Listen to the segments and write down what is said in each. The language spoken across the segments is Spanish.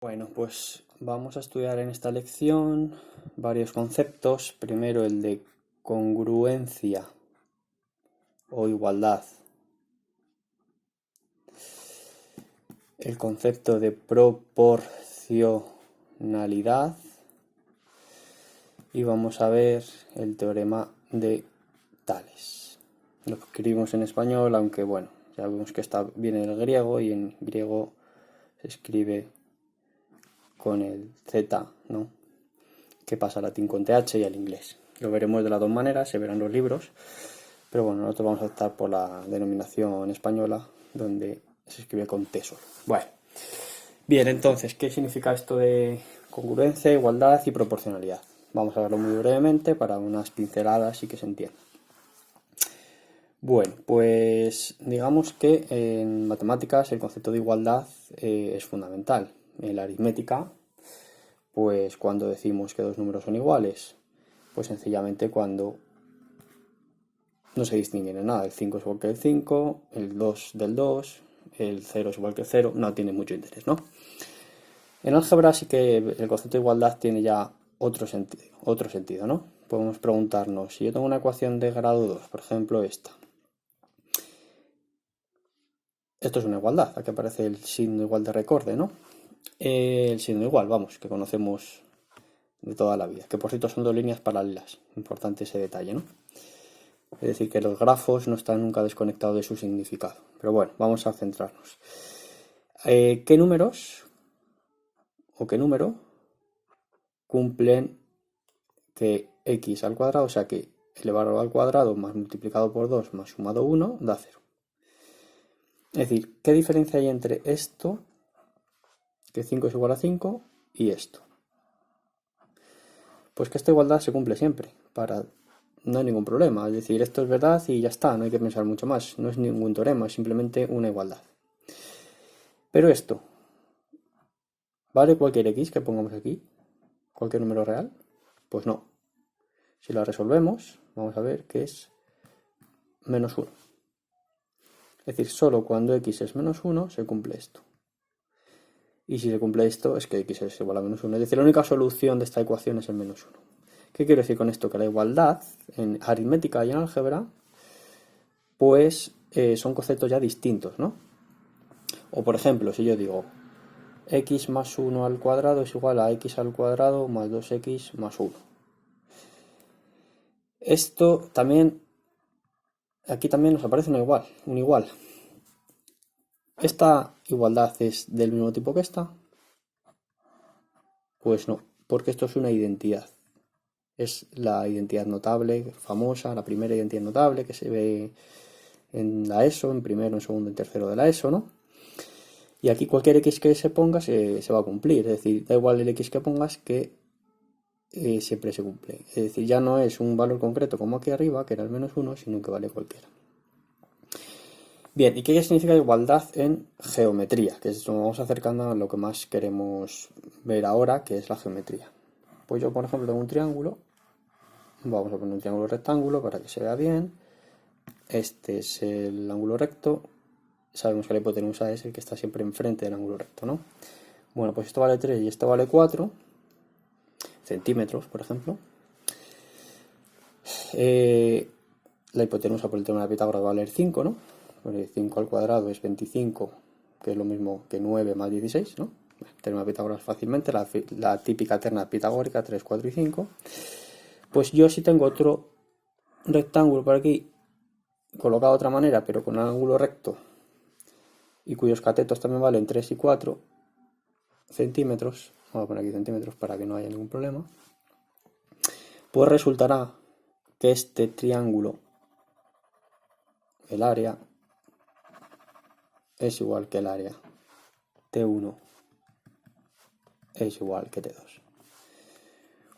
Bueno, pues vamos a estudiar en esta lección varios conceptos. Primero el de congruencia o igualdad. El concepto de proporcionalidad. Y vamos a ver el teorema de Tales. Lo escribimos en español, aunque bueno, ya vemos que viene del griego y en griego se escribe con el Z, ¿no? Que pasa al latín con TH y al inglés. Lo veremos de las dos maneras, se verán los libros, pero bueno, nosotros vamos a optar por la denominación española, donde se escribe con T solo. Bueno, bien, entonces, ¿qué significa esto de congruencia, igualdad y proporcionalidad? Vamos a verlo muy brevemente para unas pinceladas y que se entienda. Bueno, pues digamos que en matemáticas el concepto de igualdad es fundamental. En la aritmética, pues cuando decimos que dos números son iguales, pues sencillamente cuando no se distinguen en nada. El 5 es igual que el 5, el 2 del 2, el 0 es igual que el 0, no tiene mucho interés, ¿no? En álgebra sí que el concepto de igualdad tiene ya otro sentido, ¿no? Podemos preguntarnos, si yo tengo una ecuación de grado 2, por ejemplo esta. Esto es una igualdad, aquí aparece el signo igual de recorde, ¿no? El signo igual, vamos, que conocemos de toda la vida, que por cierto son dos líneas paralelas, importante ese detalle, ¿no? Es decir, que los grafos no están nunca desconectados de su significado. Pero bueno, vamos a centrarnos. ¿Qué números o qué número cumplen que x al cuadrado, o sea que elevado al cuadrado más multiplicado por 2 más sumado 1 da 0? Es decir, ¿qué diferencia hay entre esto, que 5 es igual a 5, y esto? Pues que esta igualdad se cumple siempre, no hay ningún problema. Es decir, esto es verdad y ya está, no hay que pensar mucho más. No es ningún teorema, es simplemente una igualdad. Pero esto, ¿vale cualquier x que pongamos aquí? ¿Cualquier número real? Pues no. Si la resolvemos, vamos a ver que es menos 1. Es decir, solo cuando x es menos 1 se cumple esto. Y si se cumple esto, es que x es igual a menos 1. Es decir, la única solución de esta ecuación es el menos 1. ¿Qué quiero decir con esto? Que la igualdad en aritmética y en álgebra, pues son conceptos ya distintos, ¿no? O por ejemplo, si yo digo x más 1 al cuadrado es igual a x al cuadrado más 2x más 1. Esto también, aquí también nos aparece un igual. ¿Esta igualdad es del mismo tipo que esta? Pues no, porque esto es una identidad. Es la identidad notable, famosa, la primera identidad notable que se ve en la ESO, en primero, en segundo, en tercero de la ESO, ¿no? Y aquí cualquier x que se ponga se va a cumplir, es decir, da igual el x que pongas que siempre se cumple. Es decir, ya no es un valor concreto como aquí arriba, que era el menos 1, sino que vale cualquiera. Bien, ¿y qué significa igualdad en geometría? Que es, nos vamos acercando a lo que más queremos ver ahora, que es la geometría. Pues yo, por ejemplo, tengo un triángulo. Vamos a poner un triángulo rectángulo para que se vea bien. Este es el ángulo recto. Sabemos que la hipotenusa es el que está siempre enfrente del ángulo recto, ¿no? Bueno, pues esto vale 3 y esto vale 4 centímetros, por ejemplo. La hipotenusa por el teorema de Pitágoras va a valer 5, ¿no? Porque 5 al cuadrado es 25, que es lo mismo que 9 más 16, ¿no? El teorema de Pitágoras fácilmente, la típica terna pitagórica, 3, 4 y 5. Pues yo sí tengo otro rectángulo por aquí, colocado de otra manera, pero con un ángulo recto, y cuyos catetos también valen 3 y 4 centímetros. Vamos a poner aquí centímetros para que no haya ningún problema. Pues resultará que este triángulo, el área, es igual que el área T1 es igual que T2.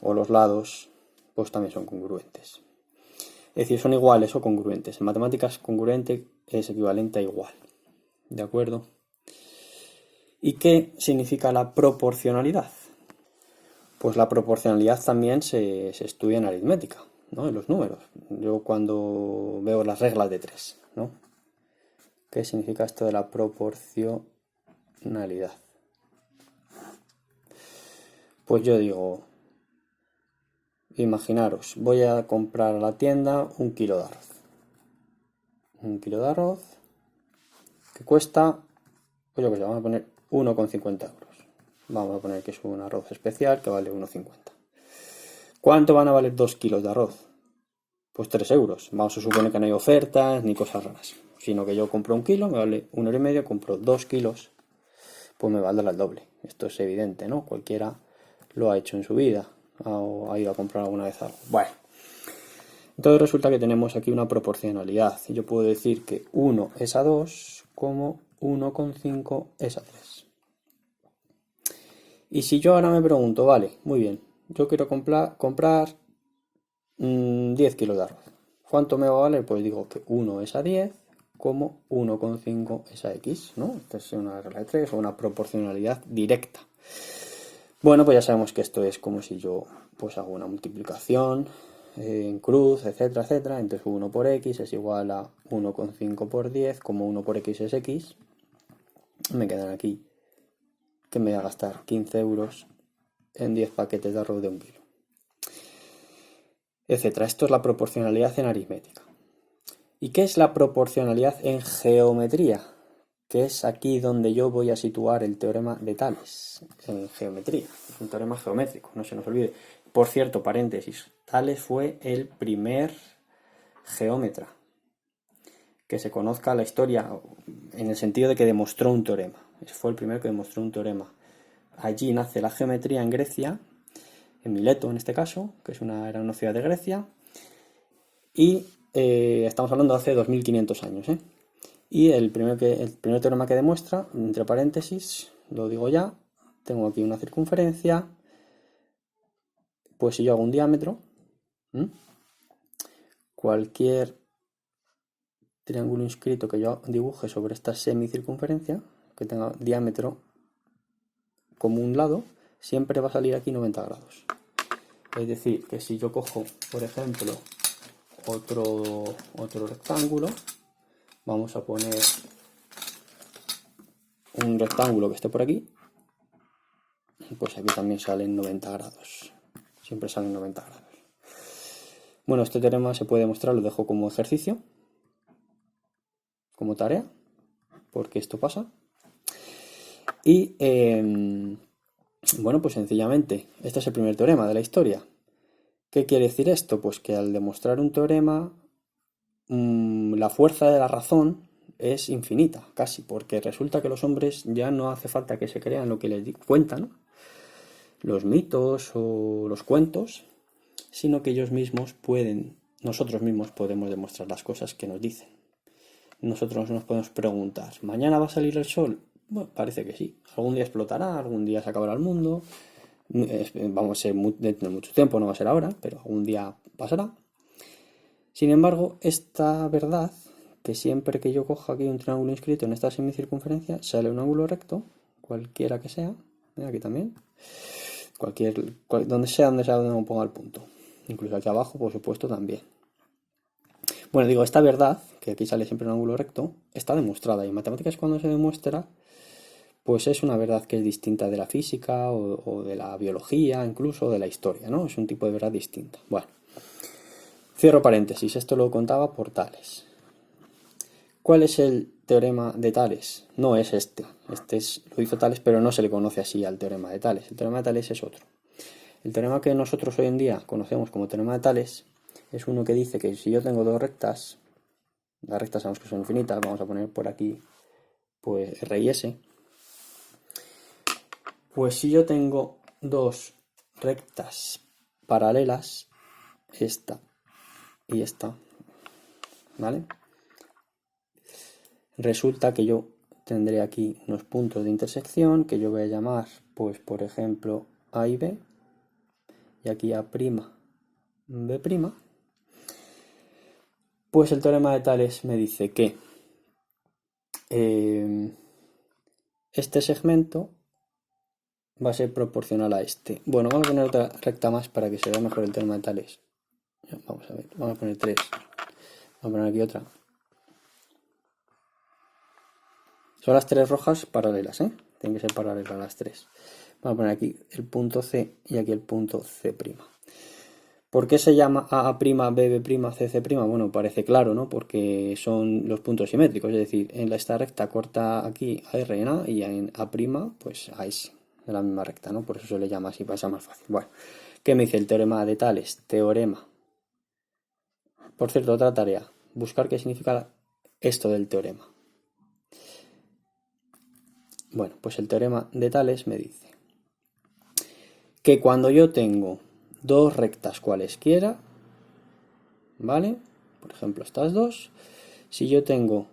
O los lados, pues también son congruentes. Es decir, son iguales o congruentes. En matemáticas, congruente es equivalente a igual. ¿De acuerdo? ¿Y qué significa la proporcionalidad? Pues la proporcionalidad también se estudia en aritmética, ¿no? En los números. Yo cuando veo las reglas de 3, ¿no? ¿Qué significa esto de la proporcionalidad? Pues yo digo, imaginaros, voy a comprar a la tienda 1 kilo de arroz. 1 kilo de arroz que cuesta, pues yo que sé, vamos a poner 1,50 euros. Vamos a poner que es un arroz especial que vale 1,50. ¿Cuánto van a valer 2 kilos de arroz? Pues 3 euros. Vamos a suponer que no hay ofertas ni cosas raras, sino que yo compro 1 kilo, me vale 1,5 €, compro 2 kilos, pues me valdrá el doble. Esto es evidente, ¿no? Cualquiera lo ha hecho en su vida o ha ido a comprar alguna vez algo. Bueno, entonces resulta que tenemos aquí una proporcionalidad. Yo puedo decir que 1 es a 2 como 1,5 es a 3. Y si yo ahora me pregunto, vale, muy bien, yo quiero comprar 10 kilos de arroz. ¿Cuánto me va a valer? Pues digo que 1 es a 10 como 1,5 es a x, ¿no? Esta es una regla de 3 o una proporcionalidad directa. Bueno, pues ya sabemos que esto es como si yo pues hago una multiplicación en cruz, etcétera, etcétera. Entonces 1 por x es igual a 1,5 por 10, como 1 por x es x. Me quedan aquí que me voy a gastar 15 euros en 10 paquetes de arroz de 1 kilo, etcétera. Esto es la proporcionalidad en aritmética. ¿Y qué es la proporcionalidad en geometría? Que es aquí donde yo voy a situar el teorema de Tales en geometría. Es un teorema geométrico, no se nos olvide. Por cierto, paréntesis, Tales fue el primer geómetra que se conozca la historia en el sentido de que demostró un teorema. Ese fue el primero que demostró un teorema. Allí nace la geometría en Grecia, en Mileto en este caso, que era una ciudad de Grecia, y estamos hablando de hace 2500 años. Y el primer teorema que demuestra, entre paréntesis, lo digo ya, tengo aquí una circunferencia, pues si yo hago un diámetro, cualquier triángulo inscrito que yo dibuje sobre esta semicircunferencia, que tenga diámetro como un lado, siempre va a salir aquí 90 grados. Es decir, que si yo cojo, por ejemplo, otro rectángulo, vamos a poner un rectángulo que esté por aquí, pues aquí también salen 90 grados. Siempre salen 90 grados. Bueno, este teorema se puede demostrar, lo dejo como ejercicio, como tarea, porque esto pasa. Y bueno, pues sencillamente, este es el primer teorema de la historia. ¿Qué quiere decir esto? Pues que al demostrar un teorema, la fuerza de la razón es infinita, casi, porque resulta que los hombres ya no hace falta que se crean lo que les cuentan, los mitos o los cuentos, sino que nosotros mismos podemos demostrar las cosas que nos dicen. Nosotros nos podemos preguntar, ¿mañana va a salir el sol? Bueno, parece que sí. Algún día explotará, algún día se acabará el mundo. Vamos a ser dentro de mucho tiempo, no va a ser ahora, pero algún día pasará. Sin embargo, esta verdad, que siempre que yo coja aquí un triángulo inscrito en esta semicircunferencia, sale un ángulo recto, cualquiera que sea, aquí también, donde sea donde me ponga el punto. Incluso aquí abajo, por supuesto, también. Bueno, digo, esta verdad, que aquí sale siempre un ángulo recto, está demostrada. Y en matemáticas cuando se demuestra, pues es una verdad que es distinta de la física o de la biología, incluso de la historia, ¿no? Es un tipo de verdad distinta. Bueno, cierro paréntesis, esto lo contaba por Tales. ¿Cuál es el teorema de Tales? No es este. Lo hizo Tales, pero no se le conoce así al teorema de Tales. El teorema de Tales es otro. El teorema que nosotros hoy en día conocemos como teorema de Tales es uno que dice que si yo tengo dos rectas, las rectas sabemos que son infinitas, vamos a poner por aquí pues R y S. Pues si yo tengo dos rectas paralelas, esta y esta, ¿vale? Resulta que yo tendré aquí unos puntos de intersección que yo voy a llamar, pues por ejemplo, A y B, y aquí A', B'. Pues el teorema de Tales me dice que este segmento va a ser proporcional a este. Bueno, vamos a poner otra recta más para que se vea mejor el teorema de Tales. Vamos a ver, vamos a poner 3. Vamos a poner aquí otra. Son las 3 rojas paralelas, ¿eh? Tienen que ser paralelas las 3. Vamos a poner aquí el punto C y aquí el punto C'. ¿Por qué se llama AA', BB', CC'? Bueno, parece claro, ¿no? Porque son los puntos simétricos, es decir, en esta recta corta aquí a R en A y en A', pues a S, de la misma recta, ¿no? Por eso se le llama así, para ser más fácil. Bueno, ¿qué me dice el teorema de Tales? Teorema. Por cierto, otra tarea, buscar qué significa esto del teorema. Bueno, pues el teorema de Tales me dice que cuando yo tengo dos rectas cualesquiera, ¿vale? Por ejemplo, estas dos, si yo tengo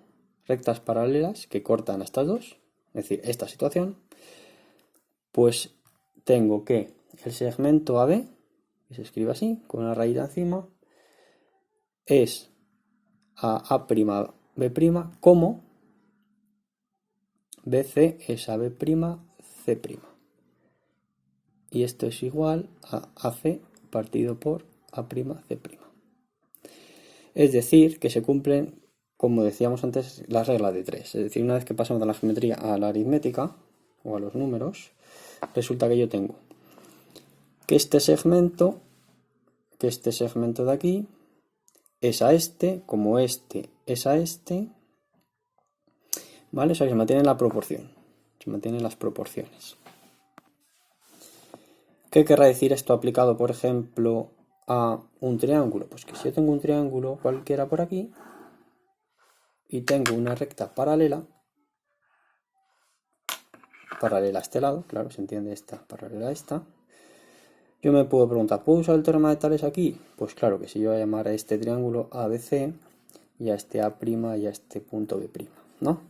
rectas paralelas que cortan a estas dos, es decir, esta situación, pues tengo que el segmento AB, que se escribe así, con una rayita encima, es a B', como BC es a B', C'. Y esto es igual a AC partido por A'C'. Es decir, que se cumplen, como decíamos antes, las reglas de 3. Es decir, una vez que pasamos de la geometría a la aritmética o a los números, resulta que yo tengo que este segmento de aquí es a este, como este es a este, ¿vale? O sea que se mantiene la proporción, se mantienen las proporciones. ¿Qué querrá decir esto aplicado, por ejemplo, a un triángulo? Pues que si yo tengo un triángulo cualquiera por aquí y tengo una recta paralela a este lado, claro, se entiende esta paralela a esta, yo me puedo preguntar, ¿puedo usar el teorema de Tales aquí? Pues claro que sí, yo voy a llamar a este triángulo ABC y a este A' y a este punto B', ¿no?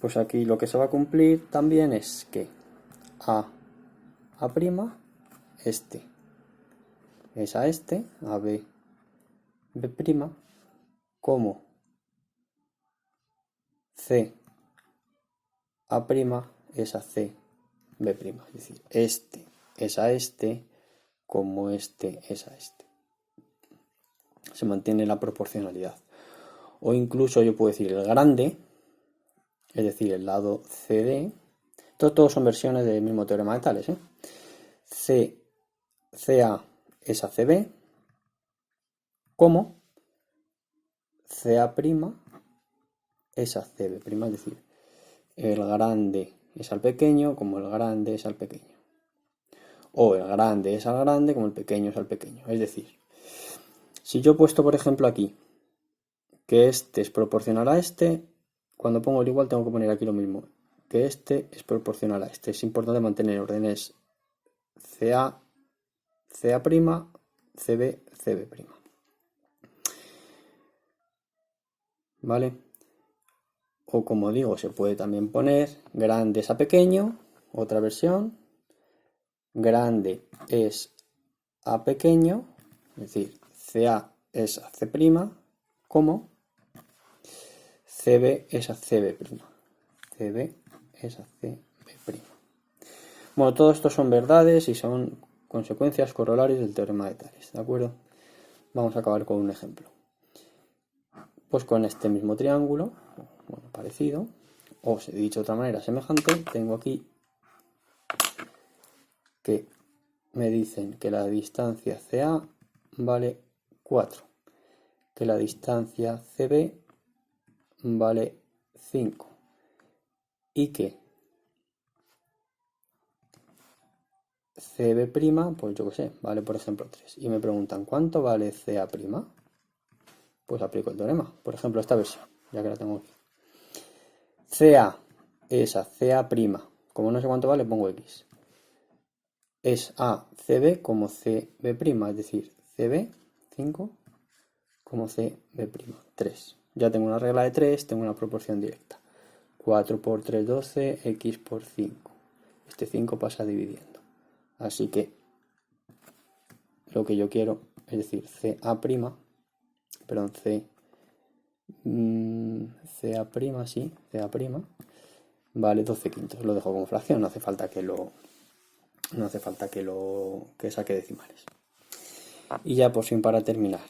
Pues aquí lo que se va a cumplir también es que A', este es a este, a B, B', como C, A' es a C, B'. Es decir, este es a este, como este es a este. Se mantiene la proporcionalidad. O incluso yo puedo decir el grande, es decir, el lado CD. Todos son versiones del mismo teorema de Tales, ¿eh? CA es a CB, como CA' es a CB', es decir, el grande es al pequeño como el grande es al pequeño. O el grande es al grande como el pequeño es al pequeño. Es decir, si yo he puesto, por ejemplo, aquí que este es proporcional a este, cuando pongo el igual tengo que poner aquí lo mismo, que este es proporcional a este. Es importante mantener órdenes CA, CA', CB, CB'. ¿Vale? O como digo, se puede también poner grande es a pequeño, otra versión, grande es a pequeño, es decir, CA es a C', como CB es a CB'. CB es a CB'. Bueno, todo esto son verdades y son consecuencias corolarias del teorema de Tales, ¿de acuerdo? Vamos a acabar con un ejemplo. Pues con este mismo triángulo, bueno, parecido, o dicho de otra manera semejante, tengo aquí que me dicen que la distancia CA vale 4, que la distancia CB vale 5 y que CB', pues yo qué sé, vale por ejemplo 3. Y me preguntan, ¿cuánto vale CA'? Pues aplico el teorema. Por ejemplo, esta versión, ya que la tengo aquí. CA es a CA'. Como no sé cuánto vale, pongo X. Es a CB como CB', es decir, CB 5 como CB', 3. Ya tengo una regla de 3, tengo una proporción directa. 4 por 3, 12, X por 5. Este 5 pasa dividiendo. Así que lo que yo quiero, es decir, CA', vale 12 quintos. Lo dejo como fracción, no hace falta que saque decimales. Y ya por fin, para terminar,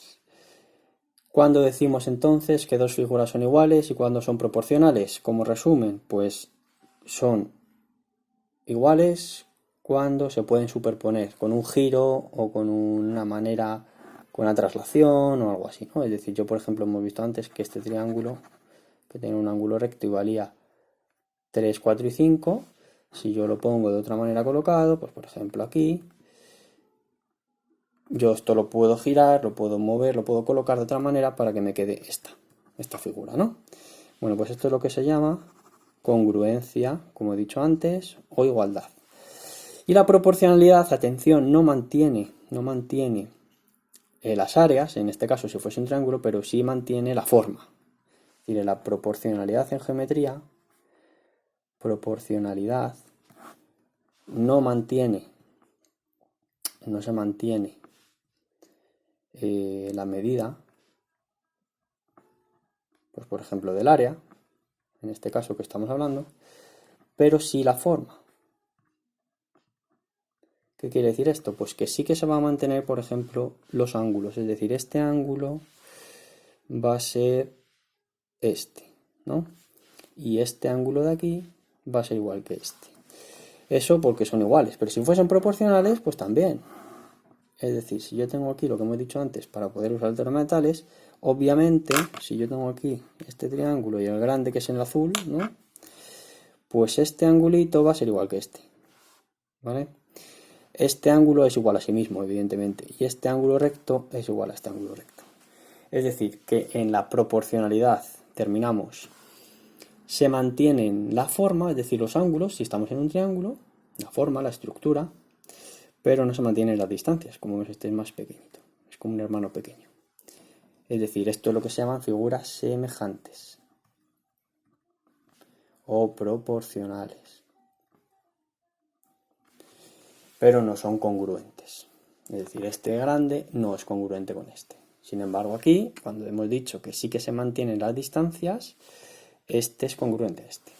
¿cuándo decimos entonces que dos figuras son iguales y cuándo son proporcionales? Como resumen, pues son iguales cuando se pueden superponer con un giro o con una manera, con una traslación o algo así, ¿no? Es decir, yo por ejemplo hemos visto antes que este triángulo, que tiene un ángulo recto y valía 3, 4 y 5, si yo lo pongo de otra manera colocado, pues por ejemplo aquí, yo esto lo puedo girar, lo puedo mover, lo puedo colocar de otra manera para que me quede esta figura, ¿no? Bueno, pues esto es lo que se llama congruencia, como he dicho antes, o igualdad. Y la proporcionalidad, atención, no mantiene las áreas, en este caso si fuese un triángulo, pero sí mantiene la forma. Es decir, la proporcionalidad en geometría, proporcionalidad, no se mantiene la medida, pues por ejemplo del área, en este caso que estamos hablando, pero sí la forma. ¿Qué quiere decir esto? Pues que sí que se va a mantener, por ejemplo, los ángulos, es decir, este ángulo va a ser este, ¿no? Y este ángulo de aquí va a ser igual que este. Eso porque son iguales, pero si fuesen proporcionales, pues también. Es decir, si yo tengo aquí lo que hemos dicho antes para poder usar alternamentales, obviamente, si yo tengo aquí este triángulo y el grande que es en el azul, ¿no? Pues este angulito va a ser igual que este, ¿vale? Este ángulo es igual a sí mismo, evidentemente, y este ángulo recto es igual a este ángulo recto. Es decir, que en la proporcionalidad terminamos, se mantienen la forma, es decir, los ángulos, si estamos en un triángulo, la forma, la estructura, pero no se mantienen las distancias, como ves, este es más pequeñito, es como un hermano pequeño. Es decir, esto es lo que se llaman figuras semejantes o proporcionales, pero no son congruentes. Es decir, este grande no es congruente con este. Sin embargo, aquí, cuando hemos dicho que sí que se mantienen las distancias, este es congruente a este.